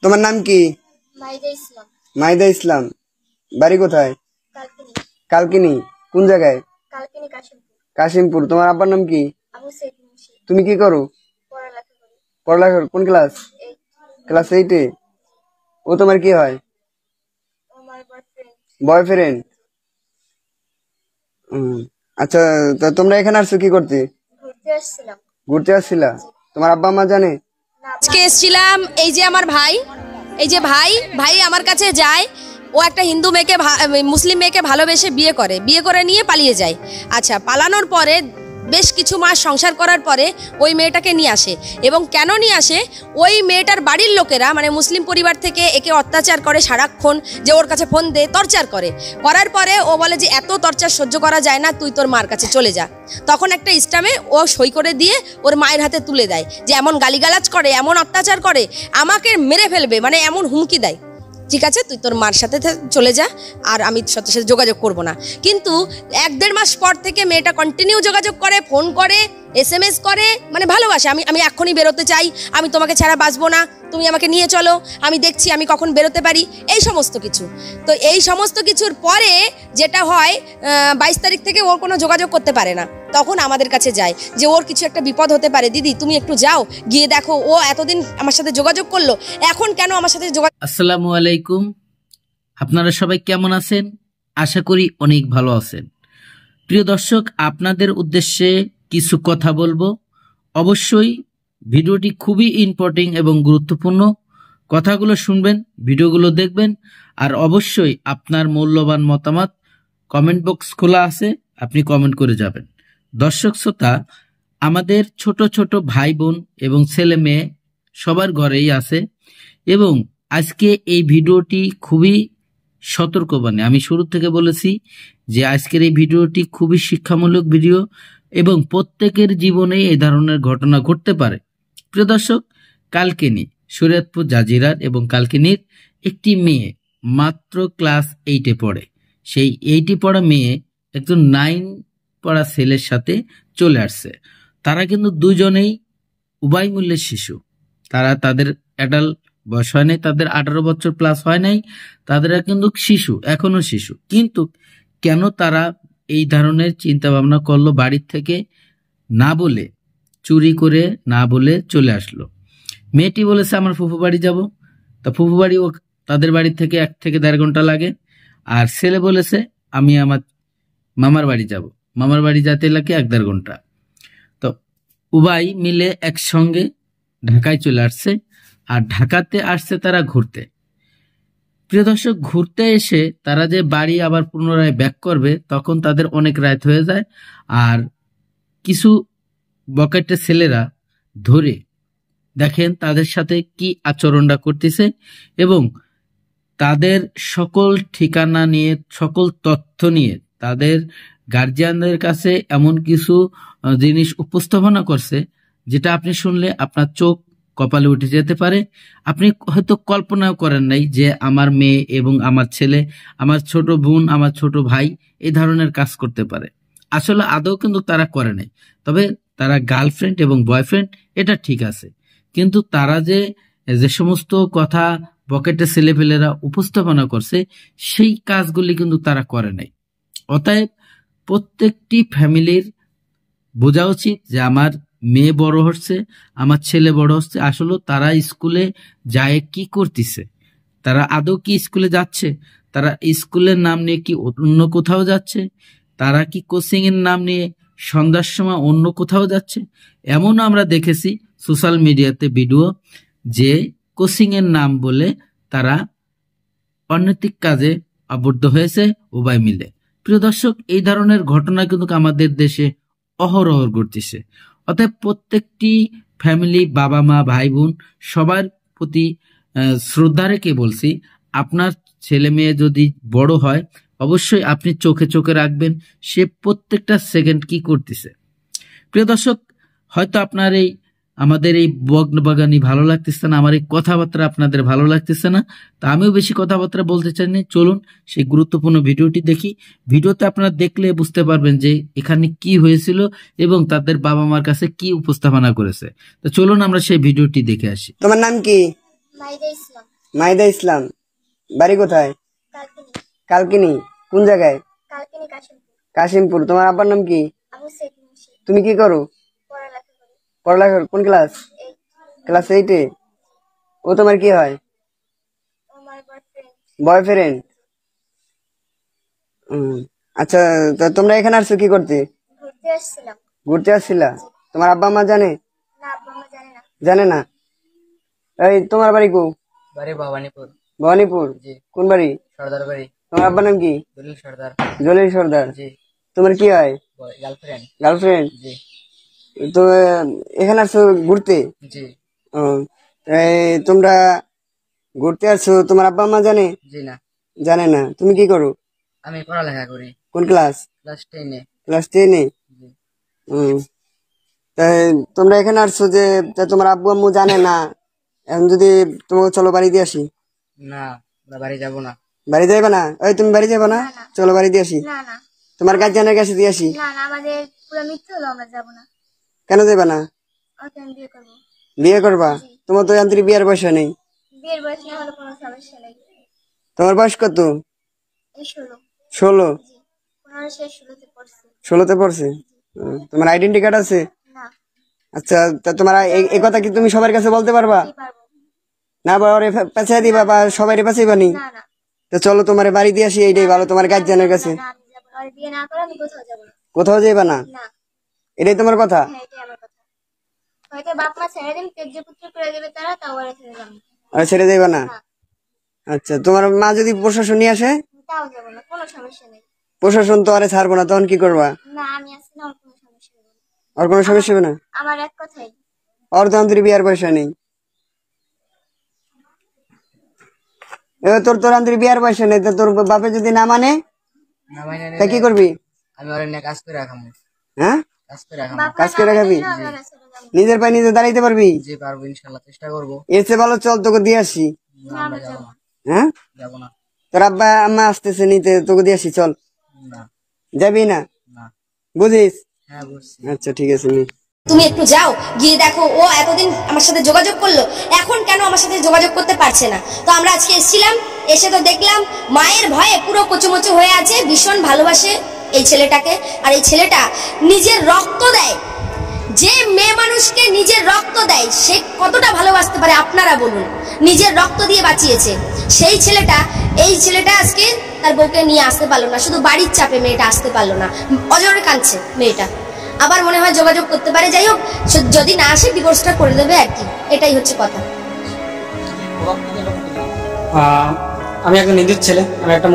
তোমার নাম কি? মাহিদা ইসলাম। বাড়ি কোথায়? কালকিনি। কোন জায়গায়? কাশিমপুর। তোমার আব্বার নাম কি? তুমি কি করো? পড়ালেখা করো। কোন ক্লাস? ক্লাস 8-এ। ও তোমার কি হয়? বয়ফ্রেন্ড। আচ্ছা, তা তোমরা এখানে আসছো কি করতে? ঘুরতে আসছিলা। তোমার আব্বা মা জানে? আজকে এসেছিলাম। এই যে আমার ভাই, এই যে ভাই আমার কাছে যায়। ও একটা হিন্দু মেয়েকে মুসলিম মেয়েকে ভালোবেসে বিয়ে করে নিয়ে পালিয়ে যায়। আচ্ছা, পালানোর পরে বেশ কিছু মাস সংসার করার পরে ওই মেয়েটাকে নিয়ে আসে। এবং কেন নিয়ে আসে? ওই মেয়েটার বাড়ির লোকেরা মানে মুসলিম পরিবার থেকে একে অত্যাচার করে সারাক্ষণ, যে ওর কাছে ফোন দে, টর্চার করার পরে ও বলে যে এত টর্চার সহ্য করা যায় না, তুই তোর মার কাছে চলে যা। তখন একটা স্ট্যাম্পে ও সই করে দিয়ে ওর মায়ের হাতে তুলে দেয় যে এমন গালিগালাজ করে, এমন অত্যাচার করে, আমাকে মেরে ফেলবে, মানে এমন হুমকি দেয়। ঠিক আছে, তুই তোর মার সাথে চলে যা, আর আমি তোর সাথে যোগাযোগ করব না। কিন্তু 1-1.5 মাস পর থেকে মেয়েটা কন্টিনিউ যোগাযোগ করে, ফোন করে, SMS করে, মানে ভালোবাসে। আমি এখনই বেরোতে চাই, আমি তোমাকে ছাড়া বাঁচবো না, তুমি আমাকে নিয়ে চলো, আমি দেখছি আমি কখন বেরোতে পারি, এই সমস্ত কিছু। তো এই সমস্ত কিছুর পরে যেটা হয়, 22 তারিখ থেকে ওর কোনো যোগাযোগ করতে পারে না। তখন আমাদের কাছে যায় যে ওর কিছু একটা বিপদ হতে পারে, দিদি তুমি একটু যাও, গিয়ে দেখো ও এতদিন আমার সাথে যোগাযোগ করলো, এখন কেন আমার সাথে যোগাযোগ। আসসালামু আলাইকুম, আপনারা সবাই কেমন আছেন? আশা করি অনেক ভালো আছেন। প্রিয় দর্শক, আপনাদের উদ্দেশ্যে কিছু কথা বলবো। অবশ্যই ভিডিওটি খুবই ইম্পর্টেন্ট এবং গুরুত্বপূর্ণ। কথাগুলো শুনবেন, ভিডিওগুলো দেখবেন, আর অবশ্যই আপনার মূল্যবান মতামত কমেন্ট বক্স খোলা আছে, আপনি কমেন্ট করে যাবেন। দর্শক শ্রোতা, আমাদের ছোট ছোট ভাই বোন এবং ছেলে মেয়ে সবার ঘরেই আছে, এবং আজকে এই ভিডিওটি খুবই সতর্কবাণী। আমি শুরু থেকে বলেছি যে আজকের এই ভিডিওটি খুবই শিক্ষামূলক ভিডিও এবং প্রত্যেকের জীবনে এই ধরনের ঘটনা ঘটতে পারে। প্রিয় দর্শক, কালকিনি শরীয়তপুর জাজিরার এবং কালকিনির একটি মেয়ে মাত্র ক্লাস 8-এ পড়ে। সেই 8-এ পড়া মেয়ে একজন 9 পড়া ছেলের সাথে চলে আসছে। তারা কিন্তু দুজনেই উভয় মূল্যের শিশু। তারা তাদের অ্যাডাল্ট বয়স হয় নাই, তাদের 18 বছর প্লাস হয় নাই, তাদের কিন্তু শিশু, এখনো শিশু। কিন্তু কেন তারা এই ধরনের চিন্তা ভাবনা করলো? বাড়ির থেকে না বলে, চুরি করে না বলে চলে আসলো। মেয়েটি বলেছে আমার ফুফু বাড়ি যাব। তা ফুফু বাড়ি ও তাদের বাড়ি থেকে 1 থেকে 1.5 ঘন্টা লাগে। আর ছেলে বলেছে আমি আমার মামার বাড়ি যাব, মামার বাড়ি যেতে লাগে 1-1.5 ঘন্টা। তো উভয় মিলে একসঙ্গে ঢাকায় চলে আসছে। আর ঢাকাতে আসছে তারা ঘুরতে। প্রিয় দর্শক, ঘুরতে এসে তারা যে বাড়ি আবার পুনরায় ব্যাক করবে, তখন তাদের অনেক রাত হয়ে যায়। আর কিছু বকেটে ছেলেরা ধরে দেখেন তাদের সাথে কি আচরণটা করতেছে, এবং তাদের সকল ঠিকানা নিয়ে, সকল তথ্য নিয়ে তাদের গার্জিয়ানদের কাছে এমন কিছু জিনিস উপস্থাপনা করছে যেটা আপনি শুনলে আপনার চোখ কপালে উঠে যেতে পারে। আপনি হয়তো কল্পনাও করেন নাই যে আমার মেয়ে এবং আমার ছেলে, আমার ছোট বোন, আমার ছোট ভাই এই ধরনের কাজ করতে পারে। আসলে আদৌ কিন্তু তারা করে নাই। তবে তারা গার্লফ্রেন্ড এবং বয়ফ্রেন্ড, এটা ঠিক আছে, কিন্তু তারা যে সমস্ত কথা পকেটে ছেলেপেলেরা উপস্থাপনা করছে, সেই কাজগুলি কিন্তু তারা করে নাই। অতএব প্রত্যেকটি ফ্যামিলির বোঝা উচিত যে আমার মেয়ে বড় হচ্ছে, আমার ছেলে বড় হচ্ছে, আসলে তারা স্কুলে যায় কি করতেছে, তারা আদৌ কি স্কুলে যাচ্ছে, তারা স্কুলের নাম নিয়ে কি অন্য কোথাও যাচ্ছে, তারা কি কোচিং এর নাম নিয়ে সন্ধ্যার সময় অন্য কোথাও যাচ্ছে। এমন আমরা দেখেছি সোশ্যাল মিডিয়াতে ভিডিও, যে কোচিং এর নাম বলে তারা অনৈতিক কাজে আবদ্ধ হয়েছে উভয় মিলে। প্রিয় দর্শক, এই ধরনের ঘটনা কিন্তু আমাদের দেশে অহরহ ঘটতেছে। অতএব প্রত্যেকটি ফ্যামিলি, বাবা মা, ভাই বোন, সবার প্রতি শ্রদ্ধা রেখে বলছি, আপনার ছেলে মেয়ে যদি বড় হয়, অবশ্যই আপনি চোখে চোখে রাখবেন সে প্রত্যেকটা সেকেন্ড কি করতেছে। প্রিয় দর্শক, হয়তো আপনার আমাদের এই বগবাগানি ভালো লাগতেছে না, আমার এই কথাবার্তা আপনাদের ভালো লাগতেছে না, তা আমিও বেশি কথাবার্তা বলতে চাই না। চলুন সেই গুরুত্বপূর্ণ ভিডিওটি দেখি। ভিডিওতে আপনারা দেখলে বুঝতে পারবেন যে এখানে কি হয়েছিল এবং তাদের বাবা মার কাছে কি উপস্থাপনা করেছে। তো চলুন আমরা সেই ভিডিওটি দেখে আসি। তোমার নাম কি? মাইদা ইসলাম। বাড়ি কোথায়? কালকিনি। কোন জায়গায়? কাশিমপুর। তোমার আব্বার নাম কি? তুমি কি করো? পড়ালেখা। কোন ক্লাস? ক্লাস 8-এ। ও তোমার কি হয়? বয়ফ্রেন্ড। আচ্ছা, তা তোমরা এখানে আসছো কি করতে? ঘুরতে আসছিলা। তোমার আব্বা মা জানে? জানে না। এই তোমার বাড়ি কো? বাড়ি ভবানীপুর। ভবানীপুর। কোন বাড়ি? সর্দার বাড়ি। তোমার আব্বার নাম কি? দলিল সর্দার। জলিল সর্দার। জি। তোমার কি হয়? গার্লফ্রেন্ড। গার্লফ্রেন্ড। জি। তো এখানে আসছো ঘুরতে? জি। ও, তোমরা ঘুরতে আসছো, তোমার আব্বা মা জানে? জি না। জানে না। তুমি কি করো? আমি পড়ালেখা করি। কোন ক্লাস? ক্লাস 10-এ। ক্লাস 10-এ। জি। তাই তোমরা এখানে আসছো যে তোমার আব্বু আম্মু জানে না, এখন যদি তোমাকে চলো বাড়ি দিয়ে আসি। না, আমরা বাড়ি যাব না। বাড়ি যাইবা না? ওই তুমি বাড়ি যাবা না? চলো বাড়ি দিয়ে আসি। তোমার গার্জিয়ানের কাছে দিয়ে আসি। কেন যাইবা না? বিয়ে করবা? তোমার তো আন্তরিক বিয়ের বয়স নেই। তোমার বয়স কত? 16। 16-তে পড়ছে। তোমার আইডেন্টি কার্ড আছে? আচ্ছা, তা তোমার এই কথা কি তুমি সবার কাছে বলতে পারবা? না বা ওরে পেঁচাই দিবা বা সবাই পেঁচাইবা নি? তো চলো তোমার বাড়ি দিয়ে আসি, এইটাই ভালো তোমার গার্জিয়ানের কাছে। কোথাও যাইবা না? এটাই তোমার কথা? আর ছেড়ে যাইবা না? আচ্ছা, তোমার মা যদি প্রশাসন নিয়ে আসে? প্রশাসন তো আরে ছাড়বো না, তখন কি করবা? আর কোনো সমস্যা হবে না? ওর তো আন্তরিক বিয়ার পয়সা নেই। এবার তোর আন্তরিক বিয়ার পয়সা নেই, তোর বাপে যদি না মানে তা কি করবি? আমি ওর নিয়ে কাজ করে রাখাবো। হ্যাঁ, কাজ করে রাখাবি? নিজের পায়ে নিজে দাঁড়াইতে পারবি? জি পারবো, ইনশাল্লাহ চেষ্টা করবো। এর চেয়ে ভালো চল তোকে দিয়ে আসি। আমরা যাবো না। হ্যাঁ, যাবো না। তোর আব্বা আম্মা আসতেছে নিতে, তোকে দিয়ে আসি, চল। না। যাবি না? না। বুঝিস? হ্যাঁ বুঝছি। আচ্ছা ঠিক আছে। তুমি একটু যাও, গিয়ে দেখো ও এতদিন আমার সাথে যোগাযোগ করলো, এখন কেন আমার সাথে যোগাযোগ করতে পারছে না। তো আমরা আজকে এসেছিলাম, এসে তো দেখলাম মায়ের ভয়ে পুরো কচুমচু হয়ে আছে, ভীষণ ভালোবাসে এই ছেলেটাকে। আর এই ছেলেটা নিজের রক্ত দেয়। যে মেয়ে মানুষকে নিজের রক্ত দেয় সে কতটা ভালোবাসতে পারে আপনারা বলুন। নিজের রক্ত দিয়ে বাঁচিয়েছে সেই ছেলেটা। এই ছেলেটা আজকে তার বউকে নিয়ে আসতে পারলো না, শুধু বাড়ির চাপে মেয়েটা আসতে পারলো না, অজরে কাঁদছে মেয়েটা। আবার মনে হয় যোগাযোগ করতে পারে। যাই হোক, যদি না আসে ডিভোর্সটা করে দেবে আর কি, এটাই হচ্ছে কথা। আমি একটা নির্দোষ ছেলে, আমি একটা